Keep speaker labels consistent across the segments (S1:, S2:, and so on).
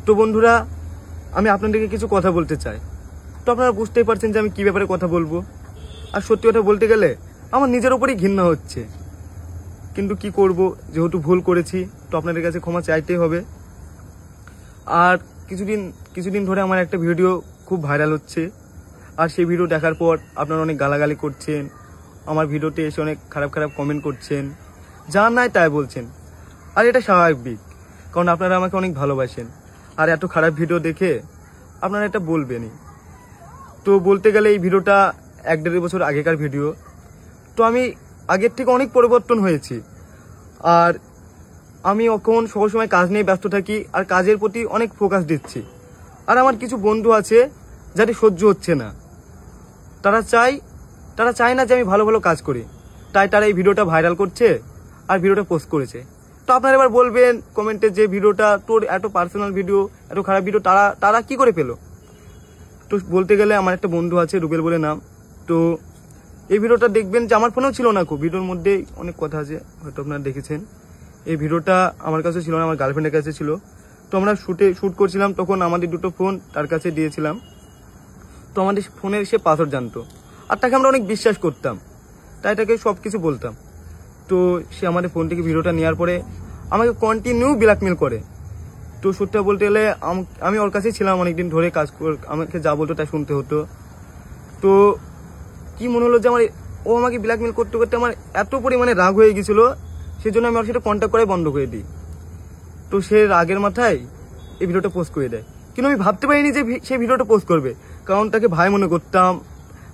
S1: তো বন্ধুরা, আমি আপনাদেরকে কিছু কথা বলতে চাই। তো আপনারা বুঝতেই পারছেন যে আমি কি ব্যাপারে কথা বলবো। আর সত্যি কথা বলতে গেলে আমার নিজের উপরেই ঘৃণা হচ্ছে, কিন্তু কি করব, যেহেতু ভুল করেছি তো আপনাদের কাছে ক্ষমা চাইতেই হবে। আর কিছুদিন ধরে আমার একটা ভিডিও খুব ভাইরাল হচ্ছে, আর সেই ভিডিও দেখার পর আপনারা অনেক গালাগালি করছেন, আমার ভিডিওতে এসে অনেক খারাপ খারাপ কমেন্ট করছেন, যা নাই তাই বলছেন। আর এটা স্বাভাবিক, কারণ আপনারা আমাকে অনেক ভালোবাসেন। আর এত খারাপ ভিডিও দেখে আপনারা এটা বলবেনই। তো বলতে গেলে এই ভিডিওটা 1-1.5 বছর আগেকার ভিডিও। তো আমি আগের থেকে অনেক পরিবর্তন হয়েছি। আর আমি এখন সবসময় কাজ নিয়ে ব্যস্ত থাকি, আর কাজের প্রতি অনেক ফোকাস দিচ্ছি। আর আমার কিছু বন্ধু আছে যাদের সহ্য হচ্ছে না, তারা চায় না যে আমি ভালো ভালো কাজ করি, তাই তারা এই ভিডিওটা ভাইরাল করছে আর ভিডিওটা পোস্ট করেছে। তো আপনারা এবার বলবেন কমেন্টে যে ভিডিওটা তোর এত পার্সোনাল ভিডিও, এত খারাপ ভিডিও তারা কি করে পেলো। তো বলতে গেলে আমার একটা বন্ধু আছে, রুবেল বলে নাম। তো এই ভিডিওটা দেখবেন যে আমার ফোনেও ছিল না, ভিডিওর মধ্যে অনেক কথা আছে, হয়তো আপনারা দেখেছেন। এই ভিডিওটা আমার কাছে ছিল না, আমার গার্লফ্রেন্ডের কাছে ছিল। তো আমরা শুট করছিলাম, তখন আমাদের দুটো ফোন তার কাছে দিয়েছিলাম। তো আমাদের ফোনের সে পাসওয়ার্ড জানতো, আর তাকে আমরা অনেক বিশ্বাস করতাম, তাই তাকে সব কিছু বলতাম। তো সে আমাদের ফোন থেকে ভিডিওটা নেওয়ার পরে আমাকে কন্টিনিউ ব্ল্যাকমেল করে। তো সত্যি বলতে গেলে আমি ওর কাছেই ছিলাম অনেকদিন ধরে, আমাকে যা বলতো তাই শুনতে হতো। তো কি মনে হলো যে ও আমাকে ব্ল্যাকমেল করতে করতে আমার এত পরিমাণে রাগ হয়ে গেছিল, সেজন্য আমি ওর সাথে কন্ট্যাক্ট করাই বন্ধ করে দিই। তো সে রাগের মাথায় এই ভিডিওটা পোস্ট করে দেয়। কিন্তু আমি ভাবতে পারিনি যে সে ভিডিওটা পোস্ট করবে, কারণ তাকে ভাই মনে করতাম,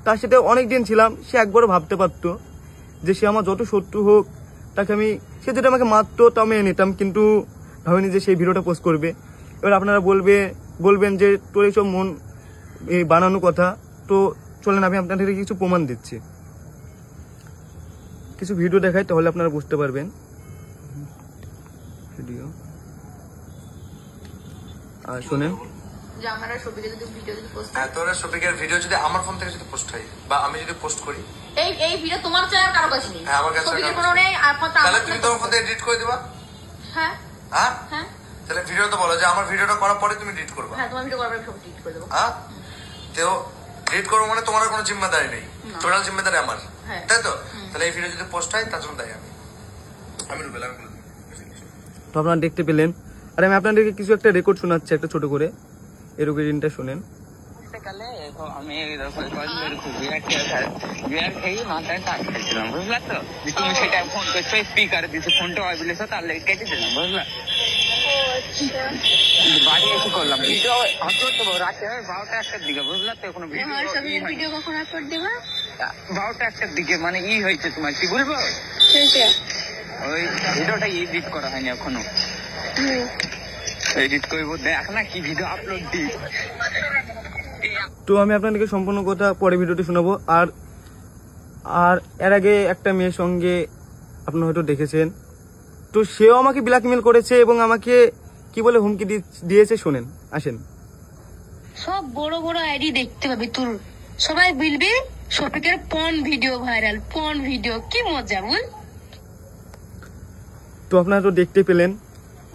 S1: তার সাথে অনেকদিন ছিলাম। সে একবারও ভাবতে পারতো যে সে আমার যত শত্রু হোক, সে যেটা আমাকে মারতো তা মেনে নিতাম, কিন্তু ভাবিনি যে সেই ভিডিওটা পোস্ট করবে। এবার আপনারা বলবেন যে তোর এইসব মন বানানো কথা। তো চলেন আমি আপনাদেরকে কিছু প্রমাণ দিচ্ছি, কিছু ভিডিও দেখাই, তাহলে আপনারা বুঝতে পারবেন। ভিডিও আর শোনেন,
S2: তোরা শফিকের ভিডিও যদি আমার ফোন থেকে যদি পোস্ট হয় বা আমি যদি পোস্ট করি,
S3: এই ভিডিও তোমার চ্যানেল কারো কাছে নেই,
S2: আমার কাছে তাহলে তুমি তোমার ফোন থেকে এডিট করে দিবা।
S3: হ্যাঁ
S2: হ্যাঁ
S3: হ্যাঁ,
S2: তাহলে ভিডিও তো বলো যে আমার ভিডিওটা করার পরে তুমি এডিট করবা।
S3: হ্যাঁ তোমার ভিডিও করার পরে সব এডিট করে দেব।
S2: হ্যাঁ, তো এডিট করবো মানে তোমার কোনো জিম্মেদারি নেই, টোটাল জিম্মেদারি আমার, তাই তো? তাহলে এই ভিডিও যদি পোস্ট হয় তার জন্য দায়ী আমি রুবেল।
S1: তো আপনারা দেখতে পেলেন। আর আমি আপনাদেরকে কিছু একটা রেকর্ড শোনাচ্ছি, একটা ছোট করে, এই রেকর্ডিংটা শোনেন।
S4: আমি মাথায় টাক খেয়েছিলাম, বুঝলা তো? তুমি সেটা ফোন করছো, স্পিকার দিছো, ফোনটা অবিলেছো, তার লেগে কেটে দিলাম, বুঝলা? বাড়ি এসে করলাম ভিডিও আপলোড দেবো রাতে 12টা-1টার দিকে, বুঝলা তো? কোনো ভিডিও কখন আপলোড দেবা? 12টা-1টার দিকে, মানে হয়েছে তোমার কি বলবো, ওই ভিডিওটা এডিট করা হয়নি এখনো, এডিট করবো, দেখ না কি ভিডিও আপলোড দিই।
S1: তো আমি আপনাদেরকে সম্পূর্ণ কথা পরে ভিডিওতে শোনাবো। আর এর আগে একটা মেয়ের সঙ্গে আপনারা হয়তো দেখেছেন, তো সেও আমাকে ব্ল্যাকমেল করেছে এবং আমাকে কি বলে হুমকি দিয়েছে, শোনেন, আসেন।
S5: সব বড় বড় আইডি দেখতে পাবি তোর, সবাই বলবে শফিকের porn video viral, porn video, কি মজা বল।
S1: তো আপনারা তো দেখতে পেলেন।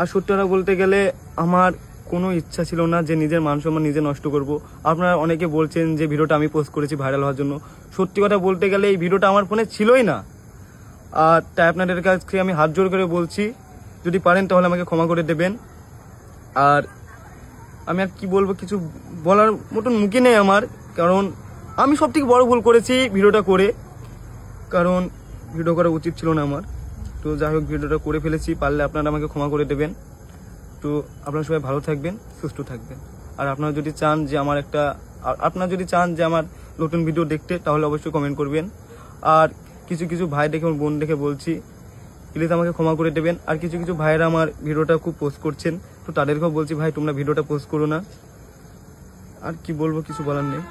S1: আর সত্যি কথা বলতে গেলে আমার কোনো ইচ্ছা ছিল না যে নিজের মান সম্মান নিজে নষ্ট করব। আপনারা অনেকে বলছেন যে ভিডিওটা আমি পোস্ট করেছি ভাইরাল হওয়ার জন্য। সত্যি কথা বলতে গেলে এই ভিডিওটা আমার ফোনে ছিলই না। আর তাই আপনাদের কাছে আমি হাত জোড় করে বলছি, যদি পারেন তাহলে আমাকে ক্ষমা করে দেবেন। আর আমি আর কি বলবো, কিছু বলার মতন মুখই নেই আমার, কারণ আমি সব থেকে বড় ভুল করেছি ভিডিওটা করে, কারণ ভিডিও করা উচিত ছিল না আমার। তো যাই হোক, ভিডিওটা করে ফেলেছি, পারলে আপনারা আমাকে ক্ষমা করে দেবেন। তো আপনারা সবাই ভালো থাকবেন, সুস্থ থাকবেন। আর আপনারা যদি চান যে আমার নতুন ভিডিও দেখতে, তাহলে অবশ্যই কমেন্ট করবেন। আর কিছু ভাই দেখে, আমার বোন দেখে বলছি, প্লিজ আমাকে ক্ষমা করে দেবেন। আর কিছু ভাইয়েরা আমার ভিডিওটা খুব পোস্ট করছেন, তো তাদেরকেও বলছি, ভাই তোমরা ভিডিওটা পোস্ট করো না। আর কি বলবো, কিছু বলার নেই।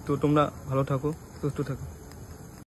S1: তো তোমরা ভালো থাকো, সুস্থ থাকো।